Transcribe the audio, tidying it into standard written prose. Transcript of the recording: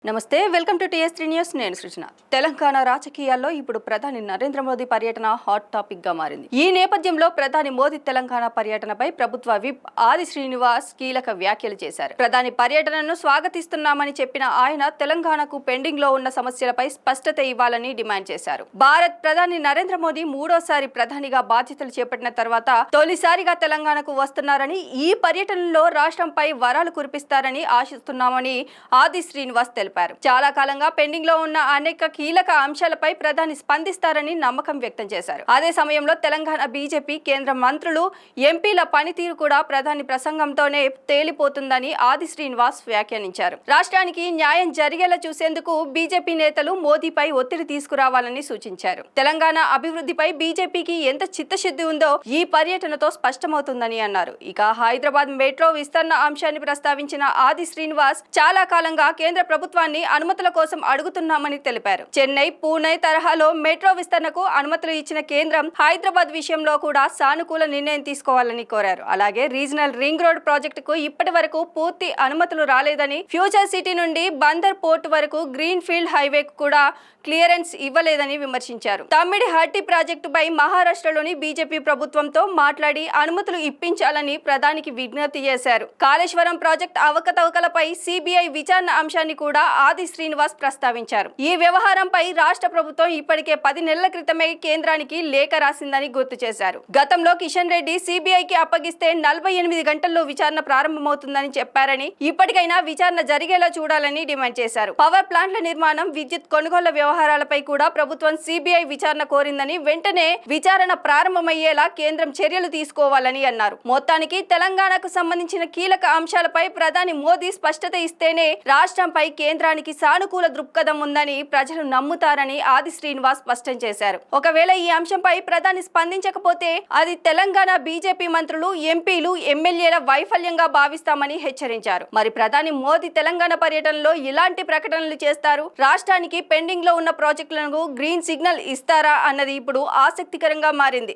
నమస్తే welcome to టీఎస్3 news నేను సృజన. తెలంగాణ రాజకీయాల్లో ఇప్పుడు ప్రధాని నరేంద్ర మోదీ పర్యటన హాట్ టాపిక్ గా మారింది. ఈ నేపథ్యంలో ప్రధాని మోదీ తెలంగాణ పర్యటనపై ప్రభుత్వ విప్ ఆది శ్రీనివాస్ కీలక వ్యాఖ్యలు చేశారు. ప్రధాని పర్యటనను స్వాగతిస్తున్నామని చెప్పిన ఆయన తెలంగాణకు పెండింగ్ లో ఉన్న సమస్యలపై స్పష్టత ఇవ్వాలని డిమాండ్ చేశారు. భారత్ ప్రధాని నరేంద్ర మోదీ మూడోసారి ప్రధానిగా బాధ్యతలు చేపట్టిన తర్వాత తొలిసారిగా తెలంగాణకు వస్తున్నారని, ఈ పర్యటనలో రాష్ట్రంపై వరాలు కురిపిస్తారని ఆశిస్తున్నామని ఆది శ్రీనివాస్ తెలిపారు. చాలా కాలంగా పెండింగ్ లో ఉన్న అనేక కీలక అంశాలపై ప్రధాని స్పందిస్తారని నమ్మకం వ్యక్తం చేశారు. అదే సమయంలో తెలంగాణ బీజేపీ కేంద్ర మంత్రులు, ఎంపీల పనితీరు కూడా ప్రధాని ప్రసంగంతోనే తేలిపోతుందని ఆది శ్రీనివాస్ వ్యాఖ్యానించారు. రాష్ట్రానికి న్యాయం జరిగేలా చూసేందుకు బీజేపీ నేతలు మోదీపై ఒత్తిడి తీసుకురావాలని సూచించారు. తెలంగాణ అభివృద్ధిపై బీజేపీకి ఎంత చిత్తశుద్ధి ఉందో ఈ పర్యటనతో స్పష్టమవుతుందని అన్నారు. ఇక హైదరాబాద్ మెట్రో విస్తరణ అంశాన్ని ప్రస్తావించిన ఆది శ్రీనివాస్ చాలా కాలంగా కేంద్ర ప్రభుత్వాన్ని అనుమతుల కోసం అడుగుతున్నామని తెలిపారు. చెన్నై, పూణే తరహాలో మెట్రో విస్తరణకు అనుమతులు ఇచ్చిన కేంద్రం హైదరాబాద్ విషయంలో కూడా సానుకూల నిర్ణయం తీసుకోవాలని కోరారు. అలాగే రీజనల్ రింగ్ రోడ్ ప్రాజెక్టుకు ఇప్పటి వరకు పూర్తి అనుమతులు రాలేదని, ఫ్యూచర్ సిటీ నుండి బందర్ పోర్టు వరకు గ్రీన్ ఫీల్డ్ హైవేకు కూడా క్లియరెన్స్ ఇవ్వలేదని విమర్శించారు. తమ్మిడి హట్టి ప్రాజెక్టుపై మహారాష్ట్రలోని బీజేపీ ప్రభుత్వంతో మాట్లాడి అనుమతులు ఇప్పించాలని ప్రధానికి విజ్ఞప్తి చేశారు. కాళేశ్వరం ప్రాజెక్టు అవకతవకలపై సిబిఐ విచారణ అంశాన్ని కూడా ఆది శ్రీనివాస్ ప్రస్తావించారు. ఈ వ్యవహారంపై రాష్ట్ర ప్రభుత్వం ఇప్పటికే 10 నెలల క్రితమే కేంద్రానికి లేఖ రాసిందని గుర్తు చేశారు. గతంలో కిషన్ రెడ్డి సిబిఐకి అప్పగిస్తే 48 గంటల్లో విచారణ ప్రారంభమవుతుందని చెప్పారని, ఇప్పటికైనా విచారణ జరిగేలా చూడాలని డిమాండ్ చేశారు. పవర్ ప్లాంట్ల నిర్మాణం, విద్యుత్ కొనుగోళ్ల వ్యవహారాలపై కూడా ప్రభుత్వం సిబిఐ విచారణ కోరిందని, వెంటనే విచారణ ప్రారంభమయ్యేలా కేంద్రం చర్యలు తీసుకోవాలని అన్నారు. మొత్తానికి తెలంగాణకు సంబంధించిన కీలక అంశాలపై ప్రధాని మోదీ స్పష్టత ఇస్తేనే రాష్ట్రంపై కేంద్రానికి సానుకూల దృక్పథం ఉందని ప్రజలు నమ్ముతారని ఆది శ్రీనివాస్ స్పష్టం చేశారు. ఒకవేళ ఈ అంశంపై ప్రధాని స్పందించకపోతే అది తెలంగాణ బీజేపీ మంత్రులు, ఎంపీలు, ఎమ్మెల్యేల వైఫల్యంగా భావిస్తామని హెచ్చరించారు. మరి ప్రధాని మోదీ తెలంగాణ పర్యటనలో ఇలాంటి ప్రకటనలు చేస్తారు? రాష్ట్రానికి పెండింగ్ లో ఉన్న ప్రాజెక్టులకు గ్రీన్ సిగ్నల్ ఇస్తారా అన్నది ఇప్పుడు ఆసక్తికరంగా మారింది.